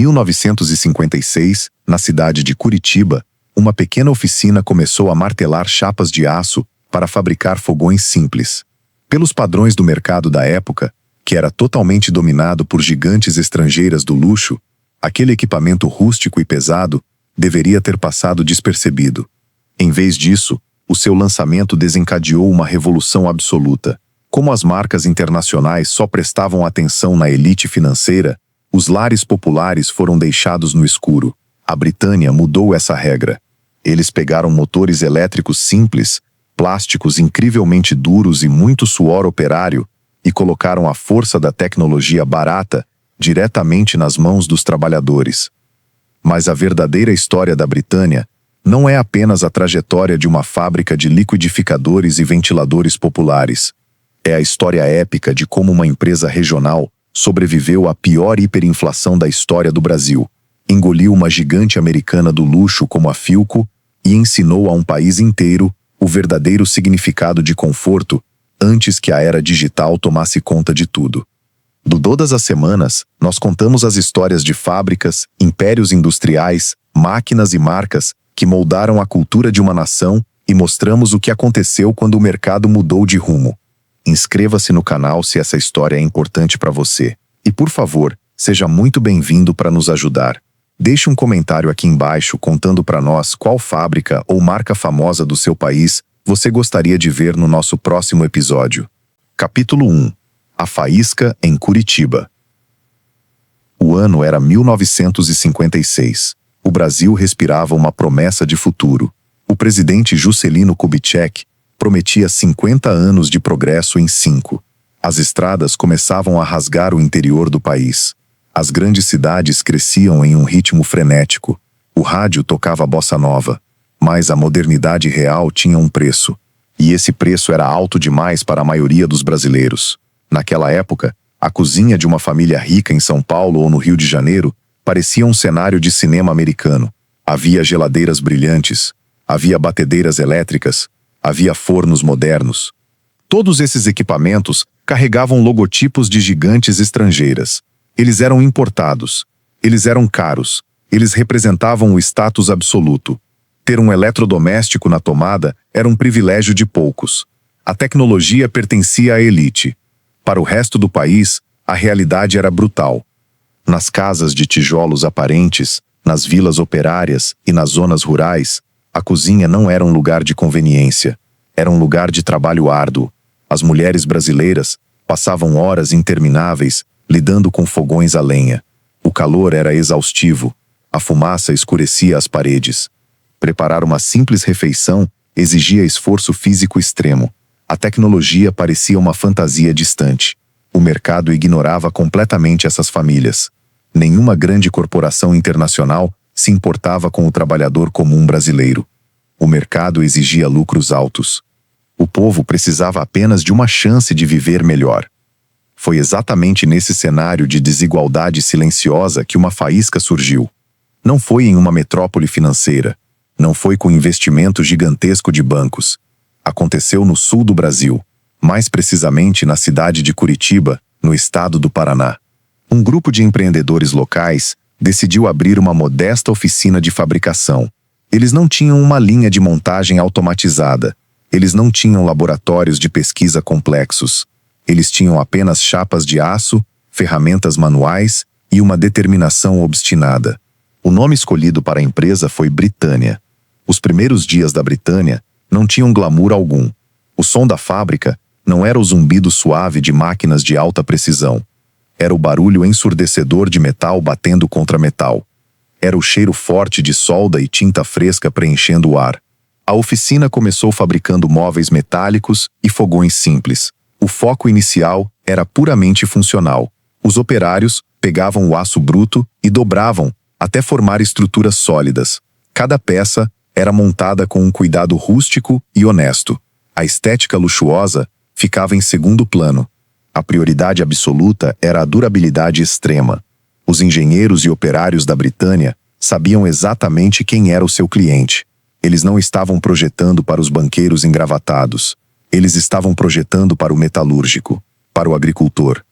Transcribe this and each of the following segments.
1956, na cidade de Curitiba, uma pequena oficina começou a martelar chapas de aço para fabricar fogões simples. Pelos padrões do mercado da época, que era totalmente dominado por gigantes estrangeiras do luxo, aquele equipamento rústico e pesado deveria ter passado despercebido. Em vez disso, o seu lançamento desencadeou uma revolução absoluta. Como as marcas internacionais só prestavam atenção na elite financeira, os lares populares foram deixados no escuro. A Britânia mudou essa regra. Eles pegaram motores elétricos simples, plásticos incrivelmente duros e muito suor operário, e colocaram a força da tecnologia barata diretamente nas mãos dos trabalhadores. Mas a verdadeira história da Britânia não é apenas a trajetória de uma fábrica de liquidificadores e ventiladores populares. É a história épica de como uma empresa regional sobreviveu à pior hiperinflação da história do Brasil, engoliu uma gigante americana do luxo como a Philco e ensinou a um país inteiro o verdadeiro significado de conforto antes que a era digital tomasse conta de tudo. Todas as semanas, nós contamos as histórias de fábricas, impérios industriais, máquinas e marcas que moldaram a cultura de uma nação e mostramos o que aconteceu quando o mercado mudou de rumo. Inscreva-se no canal se essa história é importante para você. E, por favor, seja muito bem-vindo para nos ajudar. Deixe um comentário aqui embaixo contando para nós qual fábrica ou marca famosa do seu país você gostaria de ver no nosso próximo episódio. Capítulo 1. A faísca em Curitiba. O ano era 1956. O Brasil respirava uma promessa de futuro. O presidente Juscelino Kubitschek prometia 50 anos de progresso em 5. As estradas começavam a rasgar o interior do país. As grandes cidades cresciam em um ritmo frenético. O rádio tocava bossa nova. Mas a modernidade real tinha um preço. E esse preço era alto demais para a maioria dos brasileiros. Naquela época, a cozinha de uma família rica em São Paulo ou no Rio de Janeiro parecia um cenário de cinema americano. Havia geladeiras brilhantes, havia batedeiras elétricas, havia fornos modernos. Todos esses equipamentos carregavam logotipos de gigantes estrangeiras. Eles eram importados. Eles eram caros. Eles representavam o status absoluto. Ter um eletrodoméstico na tomada era um privilégio de poucos. A tecnologia pertencia à elite. Para o resto do país, a realidade era brutal. Nas casas de tijolos aparentes, nas vilas operárias e nas zonas rurais, a cozinha não era um lugar de conveniência. Era um lugar de trabalho árduo. As mulheres brasileiras passavam horas intermináveis lidando com fogões a lenha. O calor era exaustivo. A fumaça escurecia as paredes. Preparar uma simples refeição exigia esforço físico extremo. A tecnologia parecia uma fantasia distante. O mercado ignorava completamente essas famílias. Nenhuma grande corporação internacional se importava com o trabalhador comum brasileiro. O mercado exigia lucros altos. O povo precisava apenas de uma chance de viver melhor. Foi exatamente nesse cenário de desigualdade silenciosa que uma faísca surgiu. Não foi em uma metrópole financeira. Não foi com investimento gigantesco de bancos. Aconteceu no sul do Brasil, mais precisamente na cidade de Curitiba, no estado do Paraná. Um grupo de empreendedores locais decidiu abrir uma modesta oficina de fabricação. Eles não tinham uma linha de montagem automatizada. Eles não tinham laboratórios de pesquisa complexos. Eles tinham apenas chapas de aço, ferramentas manuais e uma determinação obstinada. O nome escolhido para a empresa foi Britânia. Os primeiros dias da Britânia não tinham glamour algum. O som da fábrica não era o zumbido suave de máquinas de alta precisão. Era o barulho ensurdecedor de metal batendo contra metal. Era o cheiro forte de solda e tinta fresca preenchendo o ar. A oficina começou fabricando móveis metálicos e fogões simples. O foco inicial era puramente funcional. Os operários pegavam o aço bruto e dobravam até formar estruturas sólidas. Cada peça era montada com um cuidado rústico e honesto. A estética luxuosa ficava em segundo plano. A prioridade absoluta era a durabilidade extrema. Os engenheiros e operários da Britânia sabiam exatamente quem era o seu cliente. Eles não estavam projetando para os banqueiros engravatados. Eles estavam projetando para o metalúrgico, para o agricultor,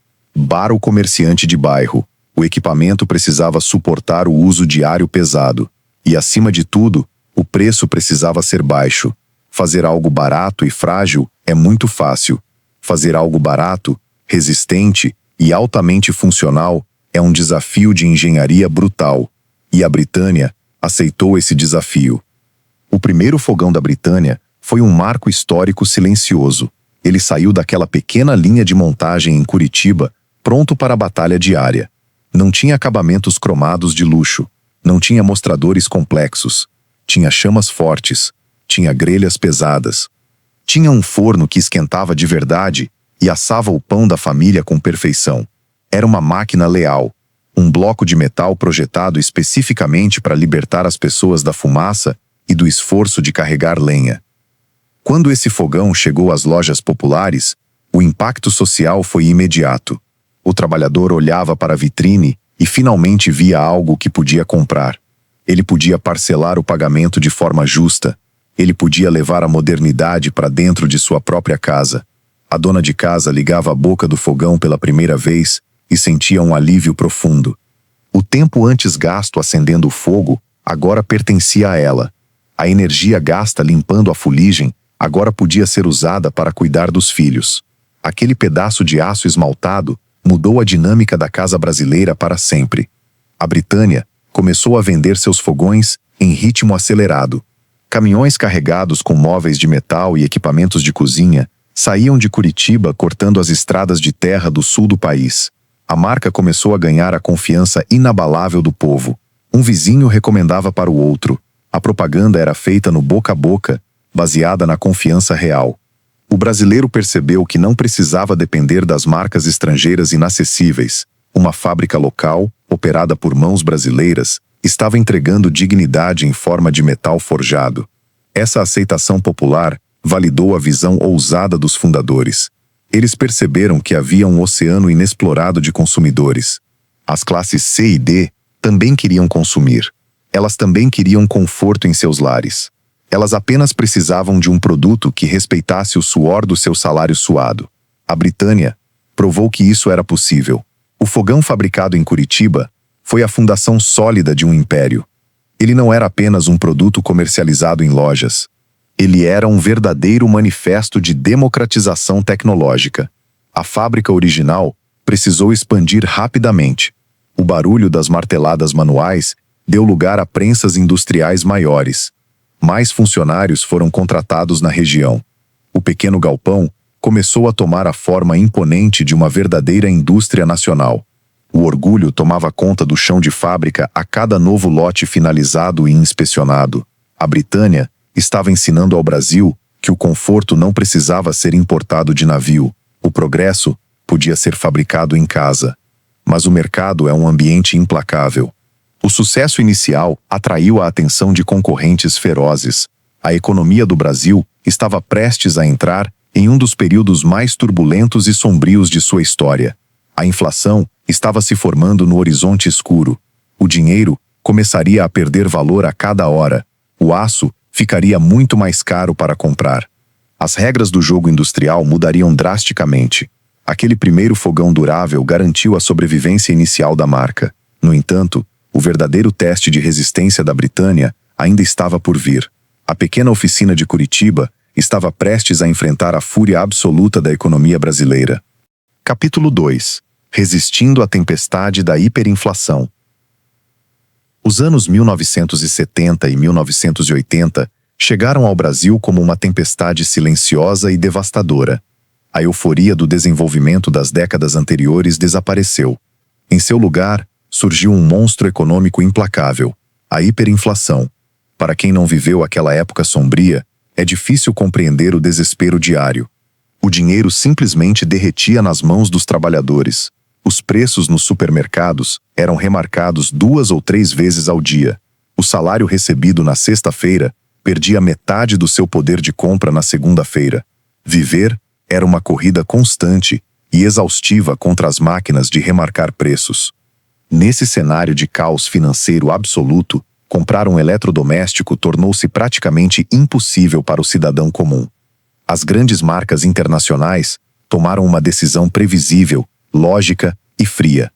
para o comerciante de bairro, O equipamento precisava suportar o uso diário pesado. E, acima de tudo, o preço precisava ser baixo. Fazer algo barato e frágil é muito fácil. Fazer algo barato, resistente e altamente funcional é um desafio de engenharia brutal. E a Britânia aceitou esse desafio. O primeiro fogão da Britânia foi um marco histórico silencioso. Ele saiu daquela pequena linha de montagem em Curitiba, pronto para a batalha diária. Não tinha acabamentos cromados de luxo. Não tinha mostradores complexos. Tinha chamas fortes. Tinha grelhas pesadas. Tinha um forno que esquentava de verdade e assava o pão da família com perfeição. Era uma máquina leal. Um bloco de metal projetado especificamente para libertar as pessoas da fumaça e do esforço de carregar lenha. Quando esse fogão chegou às lojas populares, o impacto social foi imediato. O trabalhador olhava para a vitrine e finalmente via algo que podia comprar. Ele podia parcelar o pagamento de forma justa. Ele podia levar a modernidade para dentro de sua própria casa. A dona de casa ligava a boca do fogão pela primeira vez e sentia um alívio profundo. O tempo antes gasto acendendo o fogo agora pertencia a ela. A energia gasta limpando a fuligem agora podia ser usada para cuidar dos filhos. Aquele pedaço de aço esmaltado mudou a dinâmica da casa brasileira para sempre. A Britânia começou a vender seus fogões em ritmo acelerado. Caminhões carregados com móveis de metal e equipamentos de cozinha saíam de Curitiba cortando as estradas de terra do sul do país. A marca começou a ganhar a confiança inabalável do povo. Um vizinho recomendava para o outro. A propaganda era feita no boca a boca, baseada na confiança real. O brasileiro percebeu que não precisava depender das marcas estrangeiras inacessíveis. Uma fábrica local, operada por mãos brasileiras, estava entregando dignidade em forma de metal forjado. Essa aceitação popular validou a visão ousada dos fundadores. Eles perceberam que havia um oceano inexplorado de consumidores. As classes C e D também queriam consumir. Elas também queriam conforto em seus lares. Elas apenas precisavam de um produto que respeitasse o suor do seu salário suado. A Britânia provou que isso era possível. O fogão fabricado em Curitiba foi a fundação sólida de um império. Ele não era apenas um produto comercializado em lojas. Ele era um verdadeiro manifesto de democratização tecnológica. A fábrica original precisou expandir rapidamente. O barulho das marteladas manuais deu lugar a prensas industriais maiores. Mais funcionários foram contratados na região. O pequeno galpão começou a tomar a forma imponente de uma verdadeira indústria nacional. O orgulho tomava conta do chão de fábrica a cada novo lote finalizado e inspecionado. A Britânia estava ensinando ao Brasil que o conforto não precisava ser importado de navio. O progresso podia ser fabricado em casa. Mas o mercado é um ambiente implacável. O sucesso inicial atraiu a atenção de concorrentes ferozes. A economia do Brasil estava prestes a entrar em um dos períodos mais turbulentos e sombrios de sua história. A inflação estava se formando no horizonte escuro. O dinheiro começaria a perder valor a cada hora. O aço ficaria muito mais caro para comprar. As regras do jogo industrial mudariam drasticamente. Aquele primeiro fogão durável garantiu a sobrevivência inicial da marca. No entanto, o verdadeiro teste de resistência da Britânia ainda estava por vir. A pequena oficina de Curitiba estava prestes a enfrentar a fúria absoluta da economia brasileira. Capítulo 2. Resistindo à tempestade da hiperinflação. Os anos 1970 e 1980 chegaram ao Brasil como uma tempestade silenciosa e devastadora. A euforia do desenvolvimento das décadas anteriores desapareceu. Em seu lugar, surgiu um monstro econômico implacável, a hiperinflação. Para quem não viveu aquela época sombria, é difícil compreender o desespero diário. O dinheiro simplesmente derretia nas mãos dos trabalhadores. Os preços nos supermercados eram remarcados 2 ou 3 vezes ao dia. O salário recebido na sexta-feira perdia metade do seu poder de compra na segunda-feira. Viver era uma corrida constante e exaustiva contra as máquinas de remarcar preços. Nesse cenário de caos financeiro absoluto, comprar um eletrodoméstico tornou-se praticamente impossível para o cidadão comum. As grandes marcas internacionais tomaram uma decisão previsível, lógica e fria.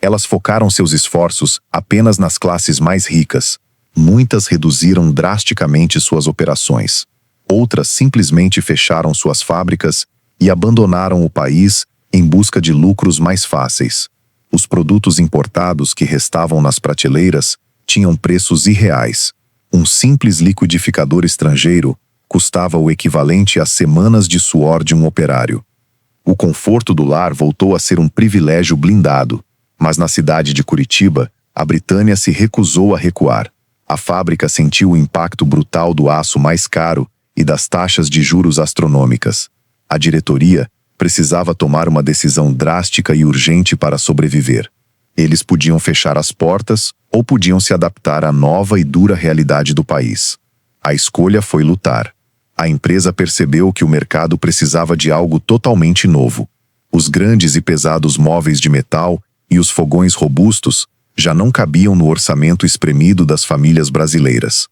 Elas focaram seus esforços apenas nas classes mais ricas. Muitas reduziram drasticamente suas operações. Outras simplesmente fecharam suas fábricas e abandonaram o país em busca de lucros mais fáceis. Os produtos importados que restavam nas prateleiras tinham preços irreais. Um simples liquidificador estrangeiro custava o equivalente a semanas de suor de um operário. O conforto do lar voltou a ser um privilégio blindado, mas na cidade de Curitiba, a Britânia se recusou a recuar. A fábrica sentiu o impacto brutal do aço mais caro e das taxas de juros astronômicas. A diretoria precisava tomar uma decisão drástica e urgente para sobreviver. Eles podiam fechar as portas ou podiam se adaptar à nova e dura realidade do país. A escolha foi lutar. A empresa percebeu que o mercado precisava de algo totalmente novo. Os grandes e pesados móveis de metal e os fogões robustos já não cabiam no orçamento espremido das famílias brasileiras.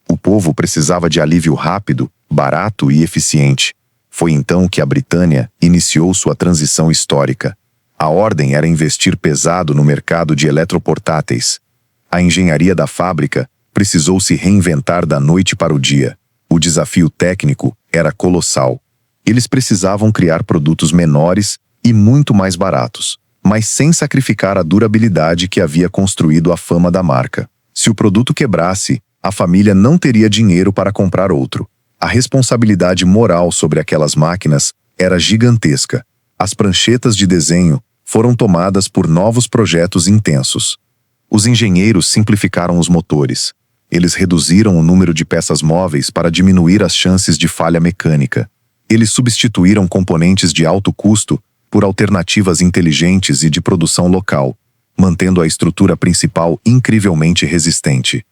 O povo precisava de alívio rápido, barato e eficiente. Foi então que a Britânia iniciou sua transição histórica. A ordem era investir pesado no mercado de eletroportáteis. A engenharia da fábrica precisou se reinventar da noite para o dia. O desafio técnico era colossal. Eles precisavam criar produtos menores e muito mais baratos, mas sem sacrificar a durabilidade que havia construído a fama da marca. Se o produto quebrasse, a família não teria dinheiro para comprar outro. A responsabilidade moral sobre aquelas máquinas era gigantesca. As pranchetas de desenho foram tomadas por novos projetos intensos. Os engenheiros simplificaram os motores. Eles reduziram o número de peças móveis para diminuir as chances de falha mecânica. Eles substituíram componentes de alto custo por alternativas inteligentes e de produção local, mantendo a estrutura principal incrivelmente resistente.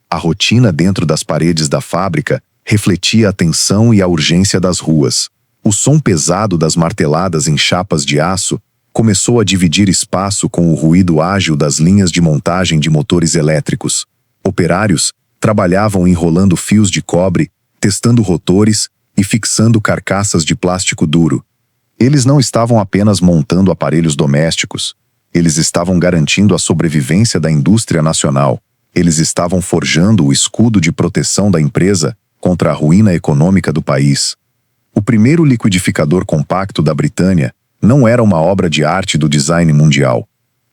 A rotina dentro das paredes da fábrica refletia a tensão e a urgência das ruas. O som pesado das marteladas em chapas de aço começou a dividir espaço com o ruído ágil das linhas de montagem de motores elétricos. Operários trabalhavam enrolando fios de cobre, testando rotores e fixando carcaças de plástico duro. Eles não estavam apenas montando aparelhos domésticos. Eles estavam garantindo a sobrevivência da indústria nacional. Eles estavam forjando o escudo de proteção da empresa contra a ruína econômica do país. O primeiro liquidificador compacto da Britânia não era uma obra de arte do design mundial.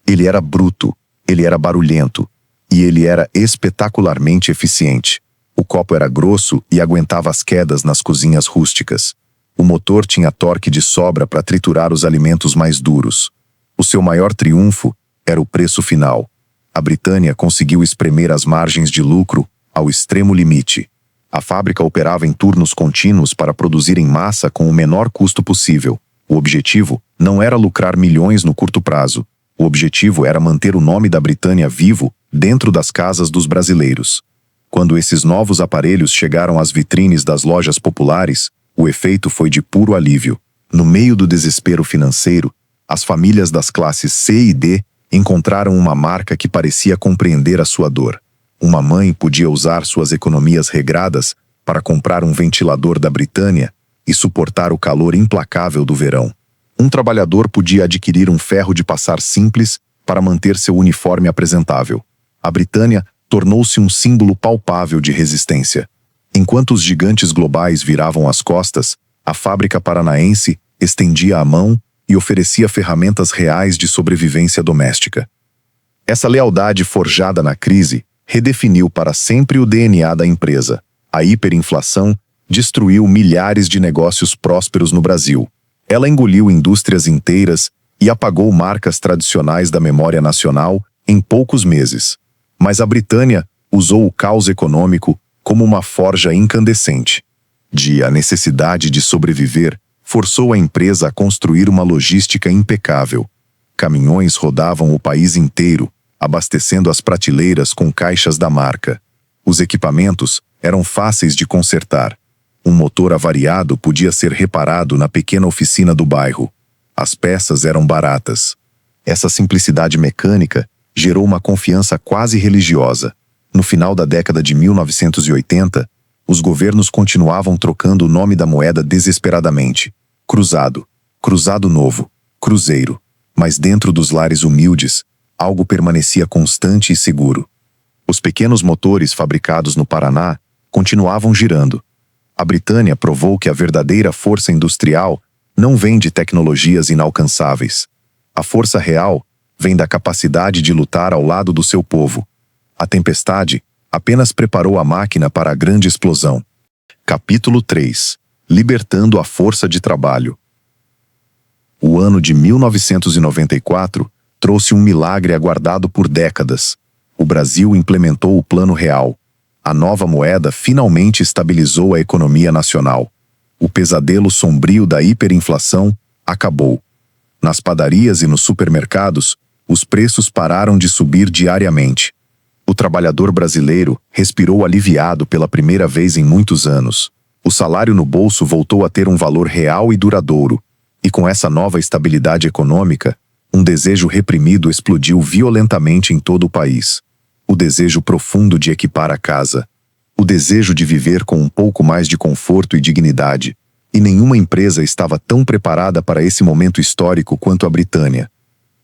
Ele era bruto, ele era barulhento, e ele era espetacularmente eficiente. O copo era grosso e aguentava as quedas nas cozinhas rústicas. O motor tinha torque de sobra para triturar os alimentos mais duros. O seu maior triunfo era o preço final. A Britânia conseguiu espremer as margens de lucro ao extremo limite. A fábrica operava em turnos contínuos para produzir em massa com o menor custo possível. O objetivo não era lucrar milhões no curto prazo. O objetivo era manter o nome da Britânia vivo dentro das casas dos brasileiros. Quando esses novos aparelhos chegaram às vitrines das lojas populares, o efeito foi de puro alívio. No meio do desespero financeiro, as famílias das classes C e D encontraram uma marca que parecia compreender a sua dor. Uma mãe podia usar suas economias regradas para comprar um ventilador da Britânia e suportar o calor implacável do verão. Um trabalhador podia adquirir um ferro de passar simples para manter seu uniforme apresentável. A Britânia tornou-se um símbolo palpável de resistência. Enquanto os gigantes globais viravam as costas, a fábrica paranaense estendia a mão e oferecia ferramentas reais de sobrevivência doméstica. Essa lealdade forjada na crise redefiniu para sempre o DNA da empresa. A hiperinflação destruiu milhares de negócios prósperos no Brasil. Ela engoliu indústrias inteiras e apagou marcas tradicionais da memória nacional em poucos meses. Mas a Britânia usou o caos econômico como uma forja incandescente. A necessidade de sobreviver forçou a empresa a construir uma logística impecável. Caminhões rodavam o país inteiro, abastecendo as prateleiras com caixas da marca. Os equipamentos eram fáceis de consertar. Um motor avariado podia ser reparado na pequena oficina do bairro. As peças eram baratas. Essa simplicidade mecânica gerou uma confiança quase religiosa. No final da década de 1980, os governos continuavam trocando o nome da moeda desesperadamente. Cruzado, Cruzado Novo, Cruzeiro. Mas dentro dos lares humildes, algo permanecia constante e seguro. Os pequenos motores fabricados no Paraná continuavam girando. A Britânia provou que a verdadeira força industrial não vem de tecnologias inalcançáveis. A força real vem da capacidade de lutar ao lado do seu povo. A tempestade apenas preparou a máquina para a grande explosão. Capítulo 3. Libertando a força de trabalho. O ano de 1994 trouxe um milagre aguardado por décadas. O Brasil implementou o Plano Real. A nova moeda finalmente estabilizou a economia nacional. O pesadelo sombrio da hiperinflação acabou. Nas padarias e nos supermercados, os preços pararam de subir diariamente. O trabalhador brasileiro respirou aliviado pela primeira vez em muitos anos. O salário no bolso voltou a ter um valor real e duradouro. E com essa nova estabilidade econômica, um desejo reprimido explodiu violentamente em todo o país. O desejo profundo de equipar a casa. O desejo de viver com um pouco mais de conforto e dignidade. E nenhuma empresa estava tão preparada para esse momento histórico quanto a Britânia.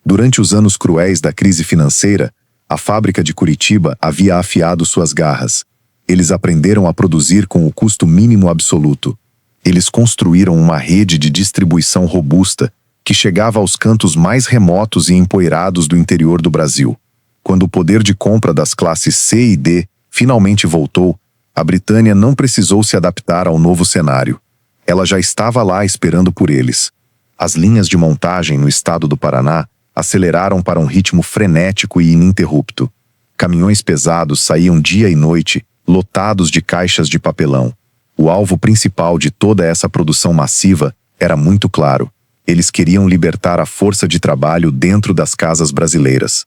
Durante os anos cruéis da crise financeira, a fábrica de Curitiba havia afiado suas garras. Eles aprenderam a produzir com o custo mínimo absoluto. Eles construíram uma rede de distribuição robusta que chegava aos cantos mais remotos e empoeirados do interior do Brasil. Quando o poder de compra das classes C e D finalmente voltou, a Britânia não precisou se adaptar ao novo cenário. Ela já estava lá esperando por eles. As linhas de montagem no estado do Paraná aceleraram para um ritmo frenético e ininterrupto. Caminhões pesados saíam dia e noite, lotados de caixas de papelão. O alvo principal de toda essa produção massiva era muito claro. Eles queriam libertar a força de trabalho dentro das casas brasileiras.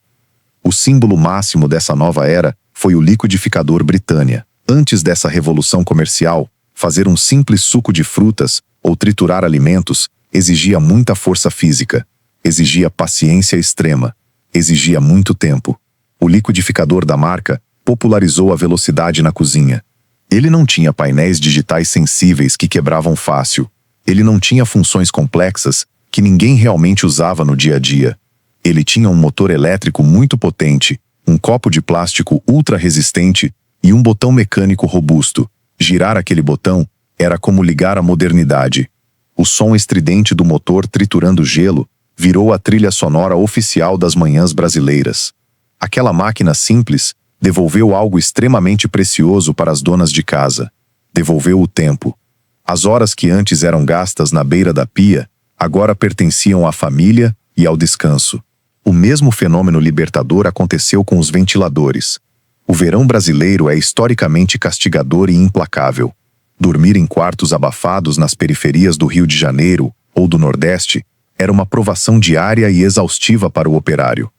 O símbolo máximo dessa nova era foi o liquidificador Britânia. Antes dessa revolução comercial, fazer um simples suco de frutas ou triturar alimentos exigia muita força física, exigia paciência extrema, exigia muito tempo. O liquidificador da marca popularizou a velocidade na cozinha. Ele não tinha painéis digitais sensíveis que quebravam fácil. Ele não tinha funções complexas que ninguém realmente usava no dia a dia. Ele tinha um motor elétrico muito potente, um copo de plástico ultra resistente e um botão mecânico robusto. Girar aquele botão era como ligar a modernidade. O som estridente do motor triturando gelo virou a trilha sonora oficial das manhãs brasileiras. Aquela máquina simples devolveu algo extremamente precioso para as donas de casa. Devolveu o tempo. As horas que antes eram gastas na beira da pia, agora pertenciam à família e ao descanso. O mesmo fenômeno libertador aconteceu com os ventiladores. O verão brasileiro é historicamente castigador e implacável. Dormir em quartos abafados nas periferias do Rio de Janeiro ou do Nordeste era uma provação diária e exaustiva para o operário.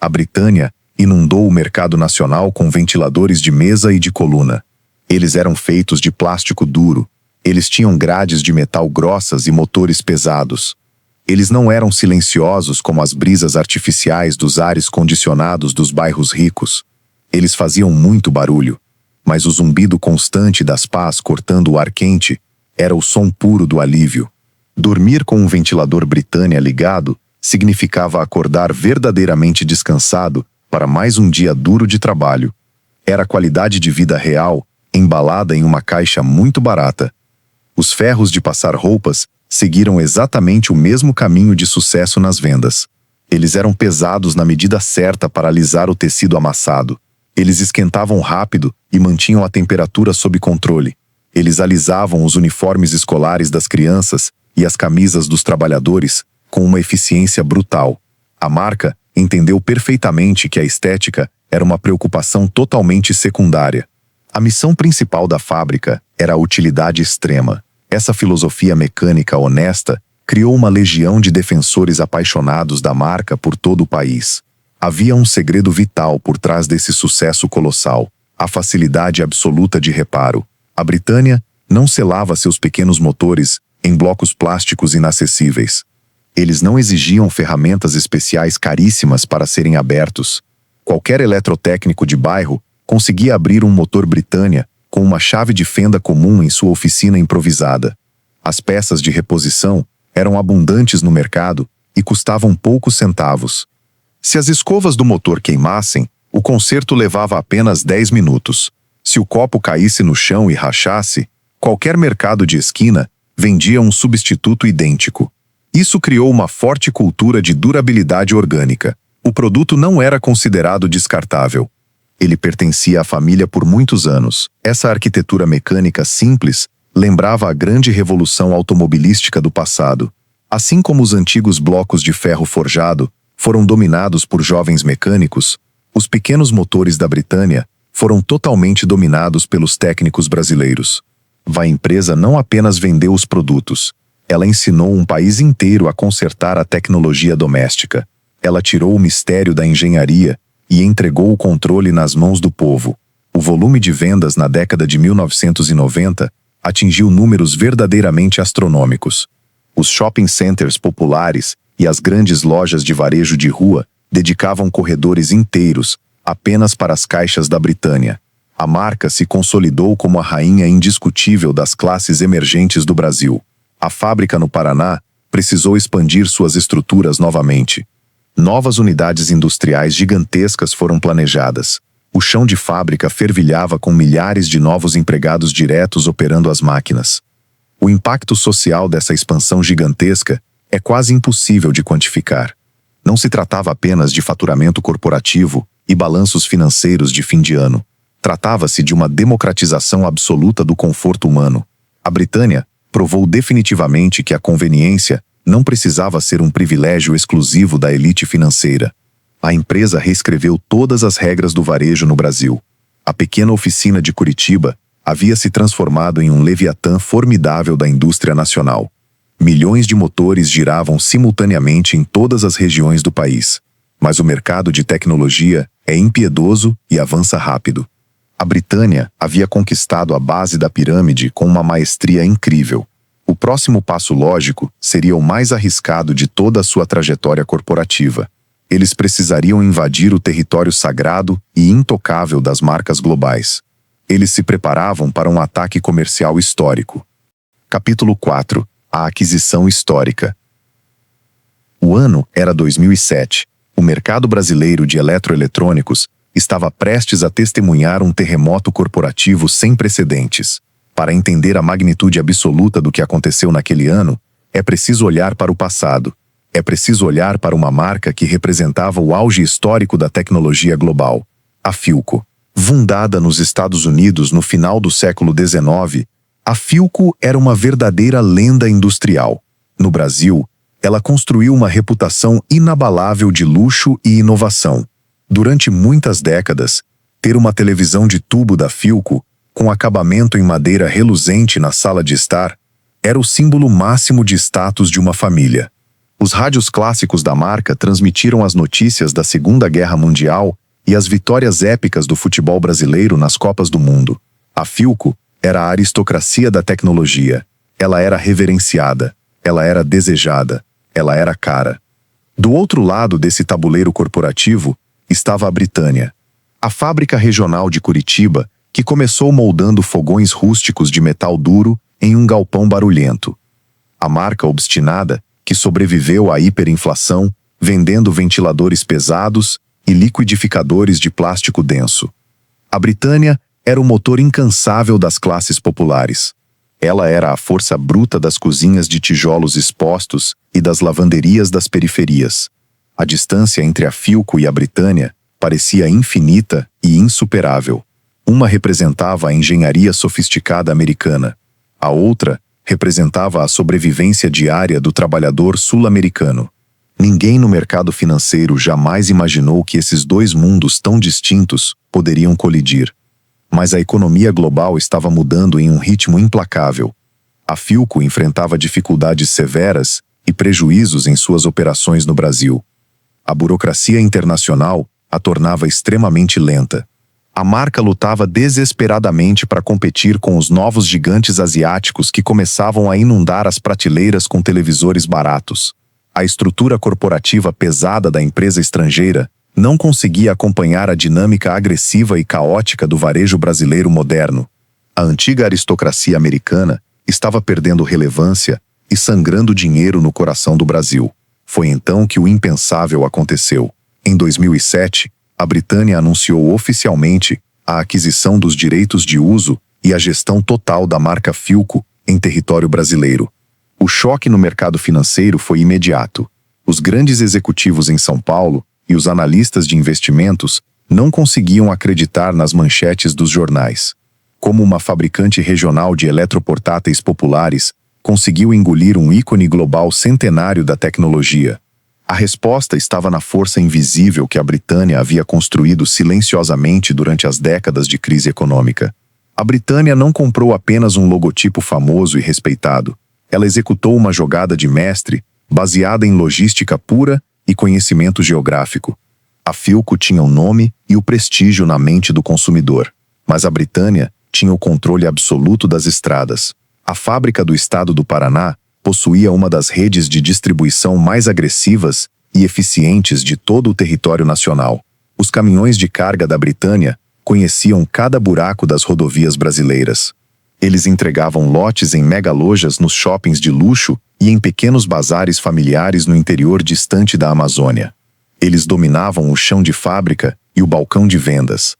A Britânia inundou o mercado nacional com ventiladores de mesa e de coluna. Eles eram feitos de plástico duro. Eles tinham grades de metal grossas e motores pesados. Eles não eram silenciosos como as brisas artificiais dos ares condicionados dos bairros ricos. Eles faziam muito barulho, mas o zumbido constante das pás cortando o ar quente era o som puro do alívio. Dormir com um ventilador Britânia ligado significava acordar verdadeiramente descansado para mais um dia duro de trabalho. Era a qualidade de vida real, embalada em uma caixa muito barata. Os ferros de passar roupas seguiram exatamente o mesmo caminho de sucesso nas vendas. Eles eram pesados na medida certa para alisar o tecido amassado. Eles esquentavam rápido e mantinham a temperatura sob controle. Eles alisavam os uniformes escolares das crianças e as camisas dos trabalhadores com uma eficiência brutal. A marca entendeu perfeitamente que a estética era uma preocupação totalmente secundária. A missão principal da fábrica era a utilidade extrema. Essa filosofia mecânica honesta criou uma legião de defensores apaixonados da marca por todo o país. Havia um segredo vital por trás desse sucesso colossal: a facilidade absoluta de reparo. A Britânia não selava seus pequenos motores em blocos plásticos inacessíveis. Eles não exigiam ferramentas especiais caríssimas para serem abertos. Qualquer eletrotécnico de bairro conseguia abrir um motor Britânia com uma chave de fenda comum em sua oficina improvisada. As peças de reposição eram abundantes no mercado e custavam poucos centavos. Se as escovas do motor queimassem, o conserto levava apenas 10 minutos. Se o copo caísse no chão e rachasse, qualquer mercado de esquina vendia um substituto idêntico. Isso criou uma forte cultura de durabilidade orgânica. O produto não era considerado descartável. Ele pertencia à família por muitos anos. Essa arquitetura mecânica simples lembrava a grande revolução automobilística do passado. Assim como os antigos blocos de ferro forjado foram dominados por jovens mecânicos, os pequenos motores da Britânia foram totalmente dominados pelos técnicos brasileiros. A empresa não apenas vendeu os produtos, ela ensinou um país inteiro a consertar a tecnologia doméstica. Ela tirou o mistério da engenharia e entregou o controle nas mãos do povo. O volume de vendas na década de 1990 atingiu números verdadeiramente astronômicos. Os shopping centers populares e as grandes lojas de varejo de rua dedicavam corredores inteiros apenas para as caixas da Britânia. A marca se consolidou como a rainha indiscutível das classes emergentes do Brasil. A fábrica no Paraná precisou expandir suas estruturas novamente. Novas unidades industriais gigantescas foram planejadas. O chão de fábrica fervilhava com milhares de novos empregados diretos operando as máquinas. O impacto social dessa expansão gigantesca é quase impossível de quantificar. Não se tratava apenas de faturamento corporativo e balanços financeiros de fim de ano. Tratava-se de uma democratização absoluta do conforto humano. A Britânia provou definitivamente que a conveniência não precisava ser um privilégio exclusivo da elite financeira. A empresa reescreveu todas as regras do varejo no Brasil. A pequena oficina de Curitiba havia se transformado em um leviatã formidável da indústria nacional. Milhões de motores giravam simultaneamente em todas as regiões do país. Mas o mercado de tecnologia é impiedoso e avança rápido. A Britânia havia conquistado a base da pirâmide com uma maestria incrível. O próximo passo lógico seria o mais arriscado de toda a sua trajetória corporativa. Eles precisariam invadir o território sagrado e intocável das marcas globais. Eles se preparavam para um ataque comercial histórico. Capítulo 4. A aquisição histórica. O ano era 2007. O mercado brasileiro de eletroeletrônicos estava prestes a testemunhar um terremoto corporativo sem precedentes. Para entender a magnitude absoluta do que aconteceu naquele ano, é preciso olhar para o passado. É preciso olhar para uma marca que representava o auge histórico da tecnologia global, a Philco. Fundada nos Estados Unidos no final do século XIX, a Philco era uma verdadeira lenda industrial. No Brasil, ela construiu uma reputação inabalável de luxo e inovação. Durante muitas décadas, ter uma televisão de tubo da Philco, com acabamento em madeira reluzente na sala de estar, era o símbolo máximo de status de uma família. Os rádios clássicos da marca transmitiram as notícias da Segunda Guerra Mundial e as vitórias épicas do futebol brasileiro nas Copas do Mundo. A Philco era a aristocracia da tecnologia. Ela era reverenciada, ela era desejada, ela era cara. Do outro lado desse tabuleiro corporativo estava a Britânia, a fábrica regional de Curitiba, que começou moldando fogões rústicos de metal duro em um galpão barulhento. A marca obstinada, que sobreviveu à hiperinflação, vendendo ventiladores pesados e liquidificadores de plástico denso. A Britânia era o motor incansável das classes populares. Ela era a força bruta das cozinhas de tijolos expostos e das lavanderias das periferias. A distância entre a Philco e a Britânia parecia infinita e insuperável. Uma representava a engenharia sofisticada americana. A outra representava a sobrevivência diária do trabalhador sul-americano. Ninguém no mercado financeiro jamais imaginou que esses dois mundos tão distintos poderiam colidir. Mas a economia global estava mudando em um ritmo implacável. A Philco enfrentava dificuldades severas e prejuízos em suas operações no Brasil. A burocracia internacional a tornava extremamente lenta. A marca lutava desesperadamente para competir com os novos gigantes asiáticos que começavam a inundar as prateleiras com televisores baratos. A estrutura corporativa pesada da empresa estrangeira não conseguia acompanhar a dinâmica agressiva e caótica do varejo brasileiro moderno. A antiga aristocracia americana estava perdendo relevância e sangrando dinheiro no coração do Brasil. Foi então que o impensável aconteceu. Em 2007, a Britânia anunciou oficialmente a aquisição dos direitos de uso e a gestão total da marca Philco em território brasileiro. O choque no mercado financeiro foi imediato. Os grandes executivos em São Paulo e os analistas de investimentos não conseguiam acreditar nas manchetes dos jornais. Como uma fabricante regional de eletroportáteis populares conseguiu engolir um ícone global centenário da tecnologia? A resposta estava na força invisível que a Britânia havia construído silenciosamente durante as décadas de crise econômica. A Britânia não comprou apenas um logotipo famoso e respeitado. Ela executou uma jogada de mestre baseada em logística pura e conhecimento geográfico. A Philco tinha o nome e o prestígio na mente do consumidor, mas a Britânia tinha o controle absoluto das estradas. A fábrica do estado do Paraná possuía uma das redes de distribuição mais agressivas e eficientes de todo o território nacional. Os caminhões de carga da Britânia conheciam cada buraco das rodovias brasileiras. Eles entregavam lotes em megalojas nos shoppings de luxo e em pequenos bazares familiares no interior distante da Amazônia. Eles dominavam o chão de fábrica e o balcão de vendas.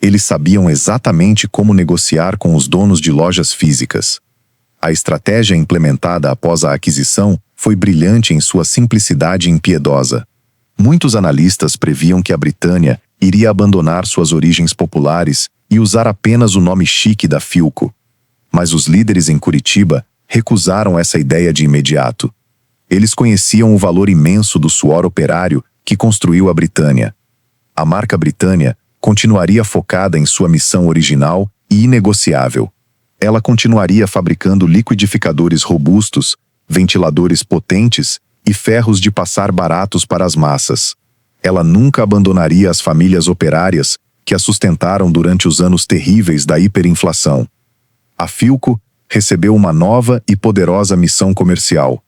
Eles sabiam exatamente como negociar com os donos de lojas físicas. A estratégia implementada após a aquisição foi brilhante em sua simplicidade impiedosa. Muitos analistas previam que a Britânia iria abandonar suas origens populares e usar apenas o nome chique da Philco. Mas os líderes em Curitiba recusaram essa ideia de imediato. Eles conheciam o valor imenso do suor operário que construiu a Britânia. A marca Britânia continuaria focada em sua missão original e inegociável. Ela continuaria fabricando liquidificadores robustos, ventiladores potentes e ferros de passar baratos para as massas. Ela nunca abandonaria as famílias operárias que a sustentaram durante os anos terríveis da hiperinflação. A Philco recebeu uma nova e poderosa missão comercial.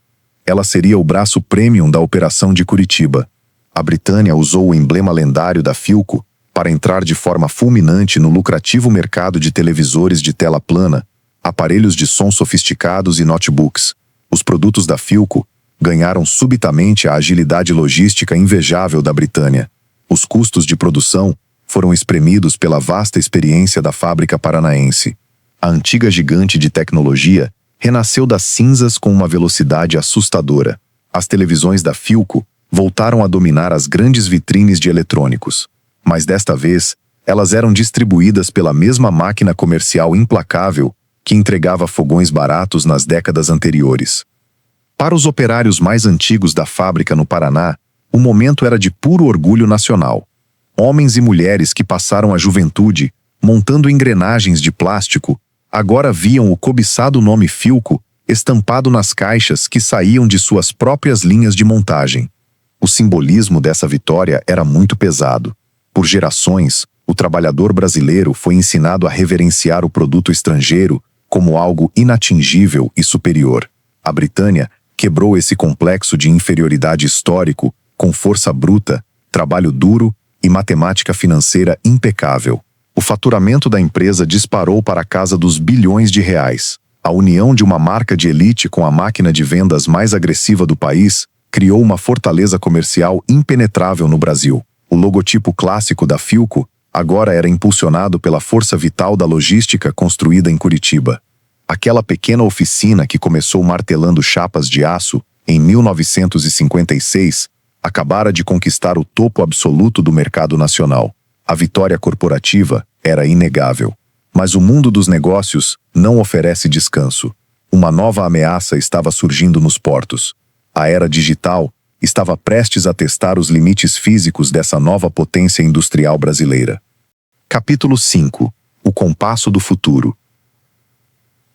Ela seria o braço premium da operação de Curitiba. A Britânia usou o emblema lendário da Philco para entrar de forma fulminante no lucrativo mercado de televisores de tela plana, aparelhos de som sofisticados e notebooks. Os produtos da Philco ganharam subitamente a agilidade logística invejável da Britânia. Os custos de produção foram espremidos pela vasta experiência da fábrica paranaense. A antiga gigante de tecnologia renasceu das cinzas com uma velocidade assustadora. As televisões da Philco voltaram a dominar as grandes vitrines de eletrônicos. Mas desta vez, elas eram distribuídas pela mesma máquina comercial implacável que entregava fogões baratos nas décadas anteriores. Para os operários mais antigos da fábrica no Paraná, o momento era de puro orgulho nacional. Homens e mulheres que passaram a juventude, montando engrenagens de plástico, agora viam o cobiçado nome Philco estampado nas caixas que saíam de suas próprias linhas de montagem. O simbolismo dessa vitória era muito pesado. Por gerações, o trabalhador brasileiro foi ensinado a reverenciar o produto estrangeiro como algo inatingível e superior. A Britânia quebrou esse complexo de inferioridade histórico com força bruta, trabalho duro e matemática financeira impecável. O faturamento da empresa disparou para a casa dos bilhões de reais. A união de uma marca de elite com a máquina de vendas mais agressiva do país criou uma fortaleza comercial impenetrável no Brasil. O logotipo clássico da Philco agora era impulsionado pela força vital da logística construída em Curitiba. Aquela pequena oficina que começou martelando chapas de aço em 1956 acabara de conquistar o topo absoluto do mercado nacional. A vitória corporativa era inegável. Mas o mundo dos negócios não oferece descanso. Uma nova ameaça estava surgindo nos portos. A era digital estava prestes a testar os limites físicos dessa nova potência industrial brasileira. Capítulo 5. O compasso do futuro.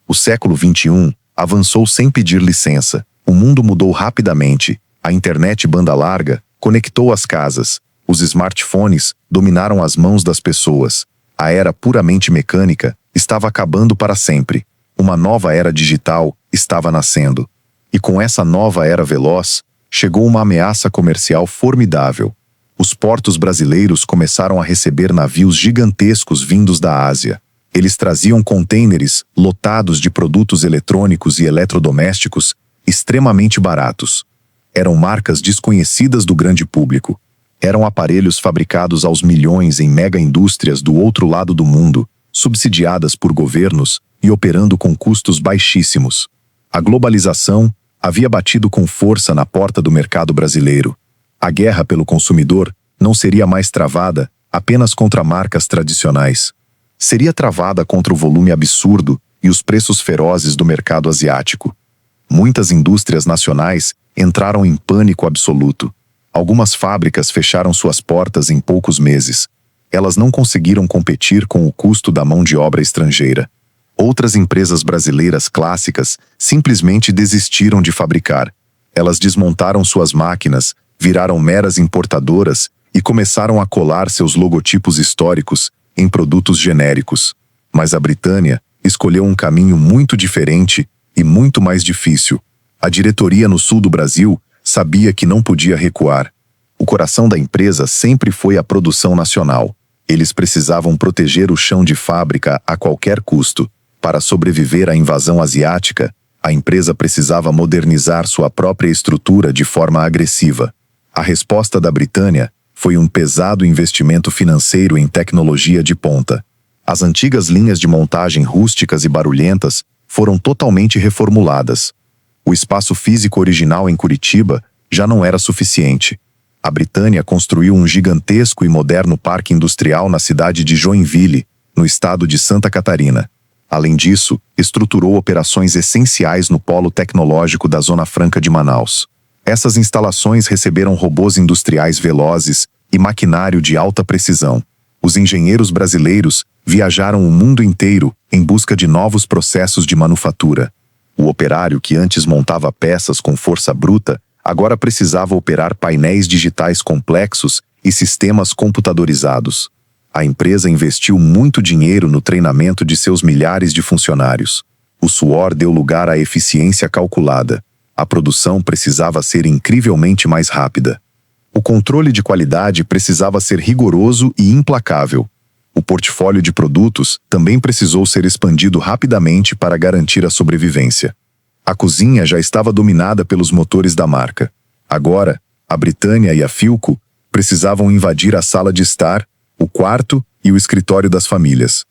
O século XXI avançou sem pedir licença. O mundo mudou rapidamente. A internet banda larga conectou as casas. Os smartphones dominaram as mãos das pessoas. A era puramente mecânica estava acabando para sempre. Uma nova era digital estava nascendo. E com essa nova era veloz, chegou uma ameaça comercial formidável. Os portos brasileiros começaram a receber navios gigantescos vindos da Ásia. Eles traziam contêineres lotados de produtos eletrônicos e eletrodomésticos extremamente baratos. Eram marcas desconhecidas do grande público. Eram aparelhos fabricados aos milhões em mega-indústrias do outro lado do mundo, subsidiadas por governos e operando com custos baixíssimos. A globalização havia batido com força na porta do mercado brasileiro. A guerra pelo consumidor não seria mais travada apenas contra marcas tradicionais. Seria travada contra o volume absurdo e os preços ferozes do mercado asiático. Muitas indústrias nacionais entraram em pânico absoluto. Algumas fábricas fecharam suas portas em poucos meses. Elas não conseguiram competir com o custo da mão de obra estrangeira. Outras empresas brasileiras clássicas simplesmente desistiram de fabricar. Elas desmontaram suas máquinas, viraram meras importadoras e começaram a colar seus logotipos históricos em produtos genéricos. Mas a Britânia escolheu um caminho muito diferente e muito mais difícil. A diretoria no sul do Brasil sabia que não podia recuar. O coração da empresa sempre foi a produção nacional. Eles precisavam proteger o chão de fábrica a qualquer custo. Para sobreviver à invasão asiática, a empresa precisava modernizar sua própria estrutura de forma agressiva. A resposta da Britânia foi um pesado investimento financeiro em tecnologia de ponta. As antigas linhas de montagem rústicas e barulhentas foram totalmente reformuladas. O espaço físico original em Curitiba já não era suficiente. A Britânia construiu um gigantesco e moderno parque industrial na cidade de Joinville, no estado de Santa Catarina. Além disso, estruturou operações essenciais no polo tecnológico da Zona Franca de Manaus. Essas instalações receberam robôs industriais velozes e maquinário de alta precisão. Os engenheiros brasileiros viajaram o mundo inteiro em busca de novos processos de manufatura. O operário que antes montava peças com força bruta, agora precisava operar painéis digitais complexos e sistemas computadorizados. A empresa investiu muito dinheiro no treinamento de seus milhares de funcionários. O suor deu lugar à eficiência calculada. A produção precisava ser incrivelmente mais rápida. O controle de qualidade precisava ser rigoroso e implacável. O portfólio de produtos também precisou ser expandido rapidamente para garantir a sobrevivência. A cozinha já estava dominada pelos motores da marca. Agora, a Britânia e a Philco precisavam invadir a sala de estar, o quarto e o escritório das famílias.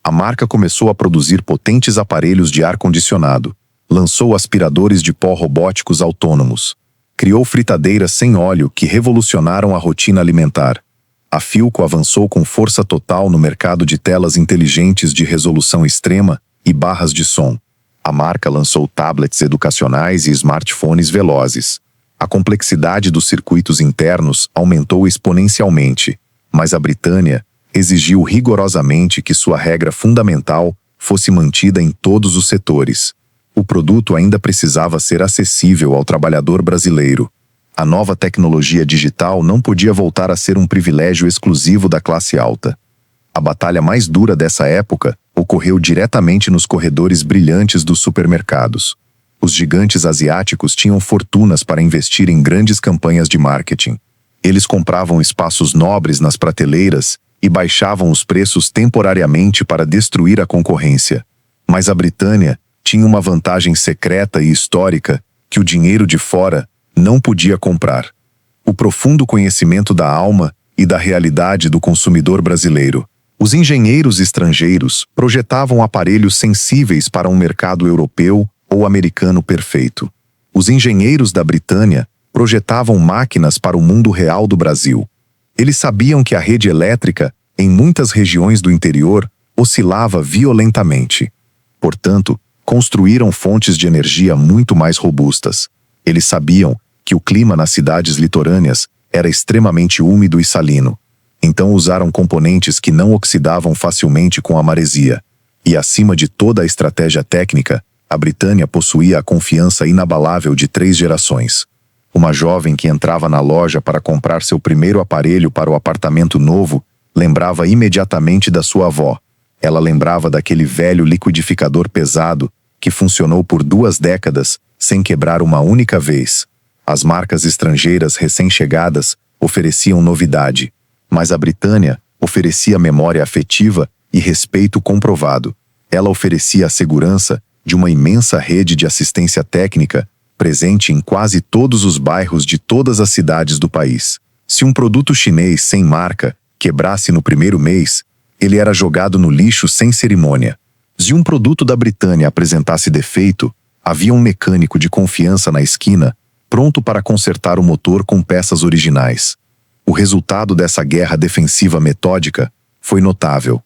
A marca começou a produzir potentes aparelhos de ar-condicionado, lançou aspiradores de pó robóticos autônomos, criou fritadeiras sem óleo que revolucionaram a rotina alimentar. A Philco avançou com força total no mercado de telas inteligentes de resolução extrema e barras de som. A marca lançou tablets educacionais e smartphones velozes. A complexidade dos circuitos internos aumentou exponencialmente, mas a Britânia exigiu rigorosamente que sua regra fundamental fosse mantida em todos os setores. O produto ainda precisava ser acessível ao trabalhador brasileiro. A nova tecnologia digital não podia voltar a ser um privilégio exclusivo da classe alta. A batalha mais dura dessa época ocorreu diretamente nos corredores brilhantes dos supermercados. Os gigantes asiáticos tinham fortunas para investir em grandes campanhas de marketing. Eles compravam espaços nobres nas prateleiras e baixavam os preços temporariamente para destruir a concorrência. Mas a Britânia tinha uma vantagem secreta e histórica que o dinheiro de fora não podia comprar: o profundo conhecimento da alma e da realidade do consumidor brasileiro. Os engenheiros estrangeiros projetavam aparelhos sensíveis para um mercado europeu ou americano perfeito. Os engenheiros da Britânia projetavam máquinas para o mundo real do Brasil. Eles sabiam que a rede elétrica, em muitas regiões do interior, oscilava violentamente. Portanto, construíram fontes de energia muito mais robustas. Eles sabiam que o clima nas cidades litorâneas era extremamente úmido e salino. Então usaram componentes que não oxidavam facilmente com a maresia. E acima de toda a estratégia técnica, a Britânia possuía a confiança inabalável de 3 gerações. Uma jovem que entrava na loja para comprar seu primeiro aparelho para o apartamento novo lembrava imediatamente da sua avó. Ela lembrava daquele velho liquidificador pesado que funcionou por 2 décadas sem quebrar uma única vez. As marcas estrangeiras recém-chegadas ofereciam novidade, mas a Britânia oferecia memória afetiva e respeito comprovado. Ela oferecia a segurança de uma imensa rede de assistência técnica presente em quase todos os bairros de todas as cidades do país. Se um produto chinês sem marca quebrasse no primeiro mês, ele era jogado no lixo sem cerimônia. Se um produto da Britânia apresentasse defeito, havia um mecânico de confiança na esquina, pronto para consertar o motor com peças originais. O resultado dessa guerra defensiva metódica foi notável.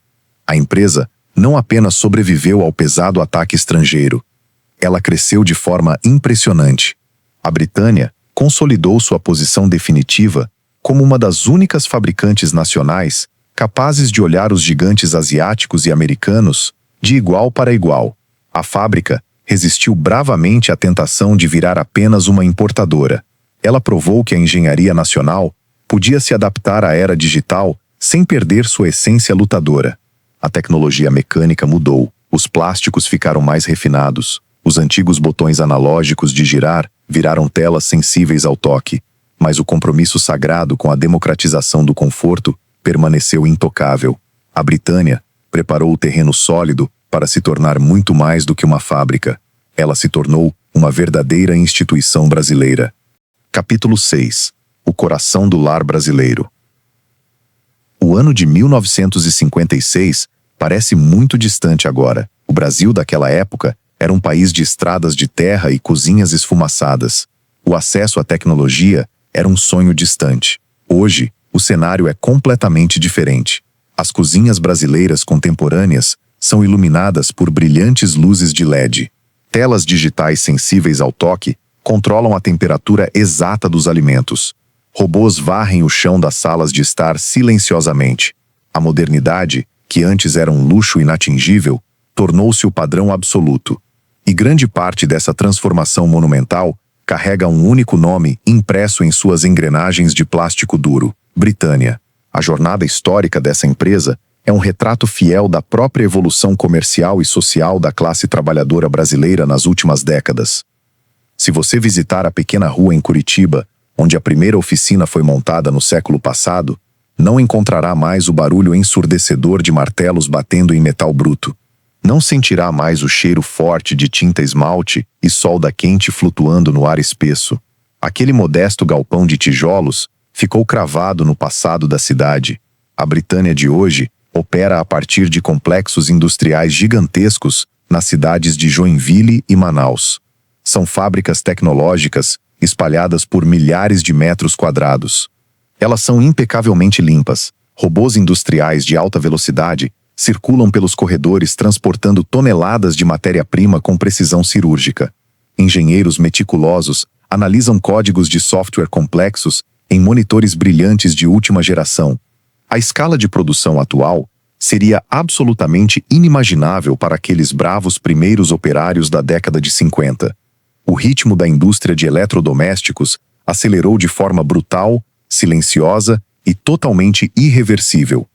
A empresa não apenas sobreviveu ao pesado ataque estrangeiro, ela cresceu de forma impressionante. A Britânia consolidou sua posição definitiva como uma das únicas fabricantes nacionais capazes de olhar os gigantes asiáticos e americanos de igual para igual. A fábrica resistiu bravamente à tentação de virar apenas uma importadora. Ela provou que a engenharia nacional podia se adaptar à era digital sem perder sua essência lutadora. A tecnologia mecânica mudou, os plásticos ficaram mais refinados, os antigos botões analógicos de girar viraram telas sensíveis ao toque, mas o compromisso sagrado com a democratização do conforto permaneceu intocável. A Britânia preparou o terreno sólido para se tornar muito mais do que uma fábrica. Ela se tornou uma verdadeira instituição brasileira. Capítulo 6. O coração do lar brasileiro. O ano de 1956 parece muito distante agora. O Brasil daquela época era um país de estradas de terra e cozinhas esfumaçadas. O acesso à tecnologia era um sonho distante. Hoje, o cenário é completamente diferente. As cozinhas brasileiras contemporâneas são iluminadas por brilhantes luzes de LED. Telas digitais sensíveis ao toque controlam a temperatura exata dos alimentos. Robôs varrem o chão das salas de estar silenciosamente. A modernidade, que antes era um luxo inatingível, tornou-se o padrão absoluto. E grande parte dessa transformação monumental carrega um único nome impresso em suas engrenagens de plástico duro: Britânia. A jornada histórica dessa empresa é um retrato fiel da própria evolução comercial e social da classe trabalhadora brasileira nas últimas décadas. Se você visitar a pequena rua em Curitiba, onde a primeira oficina foi montada no século passado, não encontrará mais o barulho ensurdecedor de martelos batendo em metal bruto. Não sentirá mais o cheiro forte de tinta esmalte e solda quente flutuando no ar espesso. Aquele modesto galpão de tijolos ficou cravado no passado da cidade. A Britânia de hoje opera a partir de complexos industriais gigantescos nas cidades de Joinville e Manaus. São fábricas tecnológicas espalhadas por milhares de metros quadrados. Elas são impecavelmente limpas. Robôs industriais de alta velocidade circulam pelos corredores transportando toneladas de matéria-prima com precisão cirúrgica. Engenheiros meticulosos analisam códigos de software complexos em monitores brilhantes de última geração. A escala de produção atual seria absolutamente inimaginável para aqueles bravos primeiros operários da década de 50. O ritmo da indústria de eletrodomésticos acelerou de forma brutal, silenciosa e totalmente irreversível.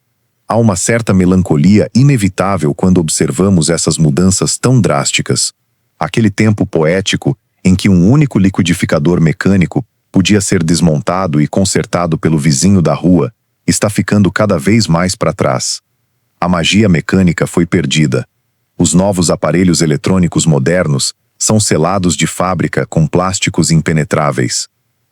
Há uma certa melancolia inevitável quando observamos essas mudanças tão drásticas. Aquele tempo poético em que um único liquidificador mecânico podia ser desmontado e consertado pelo vizinho da rua está ficando cada vez mais para trás. A magia mecânica foi perdida. Os novos aparelhos eletrônicos modernos são selados de fábrica com plásticos impenetráveis.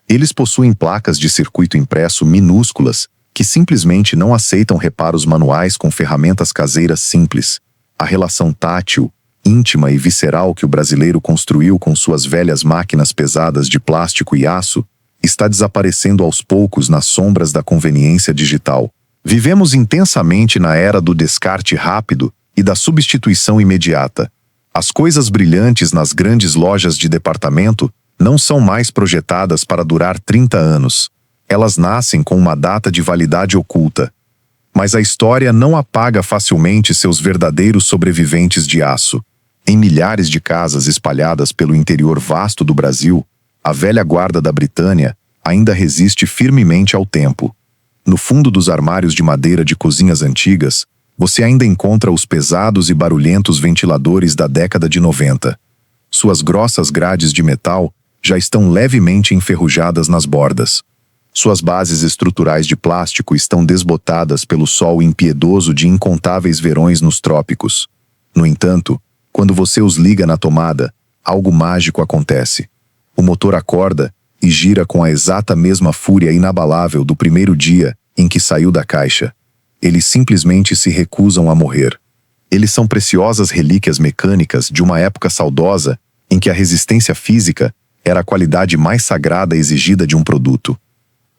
Eles possuem placas de circuito impresso minúsculas que simplesmente não aceitam reparos manuais com ferramentas caseiras simples. A relação tátil, íntima e visceral que o brasileiro construiu com suas velhas máquinas pesadas de plástico e aço está desaparecendo aos poucos nas sombras da conveniência digital. Vivemos intensamente na era do descarte rápido e da substituição imediata. As coisas brilhantes nas grandes lojas de departamento não são mais projetadas para durar 30 anos. Elas nascem com uma data de validade oculta. Mas a história não apaga facilmente seus verdadeiros sobreviventes de aço. Em milhares de casas espalhadas pelo interior vasto do Brasil, a velha guarda da Britânia ainda resiste firmemente ao tempo. No fundo dos armários de madeira de cozinhas antigas, você ainda encontra os pesados e barulhentos ventiladores da década de 90. Suas grossas grades de metal já estão levemente enferrujadas nas bordas. Suas bases estruturais de plástico estão desbotadas pelo sol impiedoso de incontáveis verões nos trópicos. No entanto, quando você os liga na tomada, algo mágico acontece. O motor acorda e gira com a exata mesma fúria inabalável do primeiro dia em que saiu da caixa. Eles simplesmente se recusam a morrer. Eles são preciosas relíquias mecânicas de uma época saudosa em que a resistência física era a qualidade mais sagrada exigida de um produto.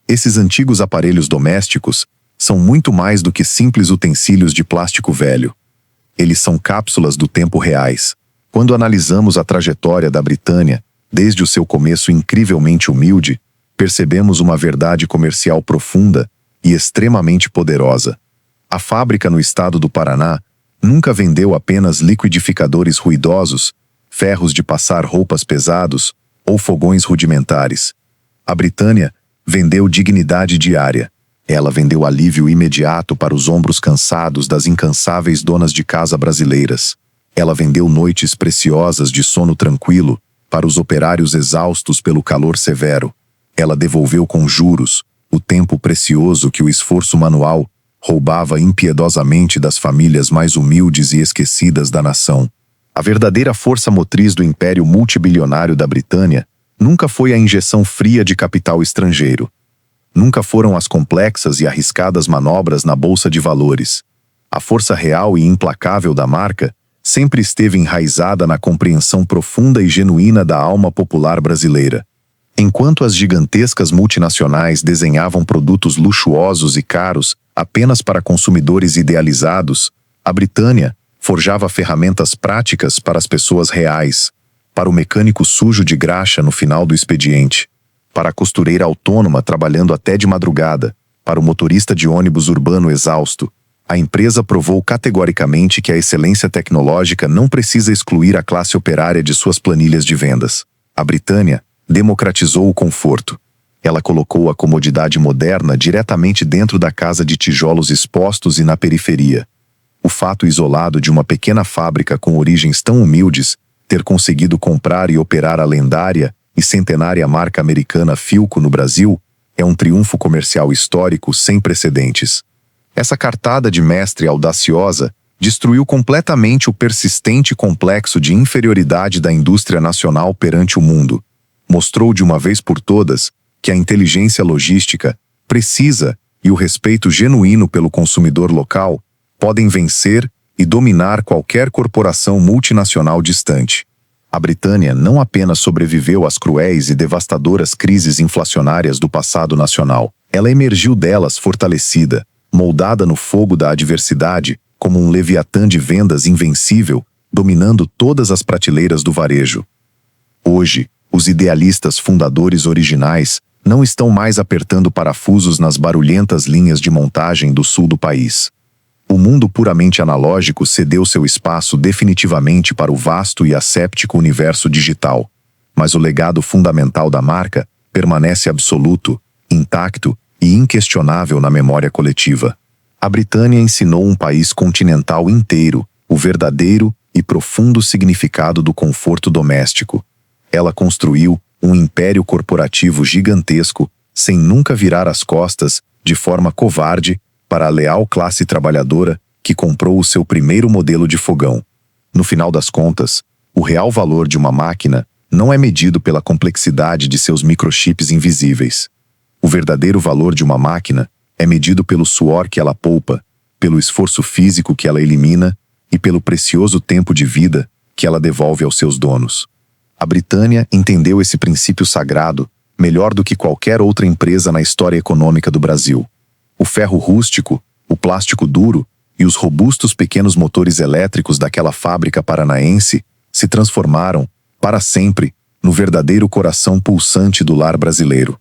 Esses antigos aparelhos domésticos são muito mais do que simples utensílios de plástico velho. Eles são cápsulas do tempo reais. Quando analisamos a trajetória da Britânia, desde o seu começo incrivelmente humilde, percebemos uma verdade comercial profunda e extremamente poderosa. A fábrica no estado do Paraná nunca vendeu apenas liquidificadores ruidosos, ferros de passar roupas pesados ou fogões rudimentares. A Britânia vendeu dignidade diária. Ela vendeu alívio imediato para os ombros cansados das incansáveis donas de casa brasileiras. Ela vendeu noites preciosas de sono tranquilo para os operários exaustos pelo calor severo. Ela devolveu com juros o tempo precioso que o esforço manual roubava impiedosamente das famílias mais humildes e esquecidas da nação. A verdadeira força motriz do império multibilionário da Britânia nunca foi a injeção fria de capital estrangeiro. Nunca foram as complexas e arriscadas manobras na bolsa de valores. A força real e implacável da marca sempre esteve enraizada na compreensão profunda e genuína da alma popular brasileira. Enquanto as gigantescas multinacionais desenhavam produtos luxuosos e caros apenas para consumidores idealizados, a Britânia forjava ferramentas práticas para as pessoas reais, para o mecânico sujo de graxa no final do expediente, para a costureira autônoma trabalhando até de madrugada, para o motorista de ônibus urbano exausto. A empresa provou categoricamente que a excelência tecnológica não precisa excluir a classe operária de suas planilhas de vendas. A Britânia democratizou o conforto. Ela colocou a comodidade moderna diretamente dentro da casa de tijolos expostos e na periferia. O fato isolado de uma pequena fábrica com origens tão humildes ter conseguido comprar e operar a lendária e centenária marca americana Philco no Brasil é um triunfo comercial histórico sem precedentes. Essa cartada de mestre audaciosa destruiu completamente o persistente complexo de inferioridade da indústria nacional perante o mundo. Mostrou de uma vez por todas que a inteligência logística precisa e o respeito genuíno pelo consumidor local podem vencer e dominar qualquer corporação multinacional distante. A Britânia não apenas sobreviveu às cruéis e devastadoras crises inflacionárias do passado nacional, ela emergiu delas fortalecida, moldada no fogo da adversidade como um leviatã de vendas invencível, dominando todas as prateleiras do varejo. Hoje, os idealistas fundadores originais não estão mais apertando parafusos nas barulhentas linhas de montagem do sul do país. O mundo puramente analógico cedeu seu espaço definitivamente para o vasto e asséptico universo digital, mas o legado fundamental da marca permanece absoluto, intacto e inquestionável na memória coletiva. A Britânia ensinou um país continental inteiro o verdadeiro e profundo significado do conforto doméstico. Ela construiu um império corporativo gigantesco sem nunca virar as costas de forma covarde para a leal classe trabalhadora que comprou o seu primeiro modelo de fogão. No final das contas, o real valor de uma máquina não é medido pela complexidade de seus microchips invisíveis. O verdadeiro valor de uma máquina é medido pelo suor que ela poupa, pelo esforço físico que ela elimina e pelo precioso tempo de vida que ela devolve aos seus donos. A Britânia entendeu esse princípio sagrado melhor do que qualquer outra empresa na história econômica do Brasil. O ferro rústico, o plástico duro e os robustos pequenos motores elétricos daquela fábrica paranaense se transformaram, para sempre, no verdadeiro coração pulsante do lar brasileiro.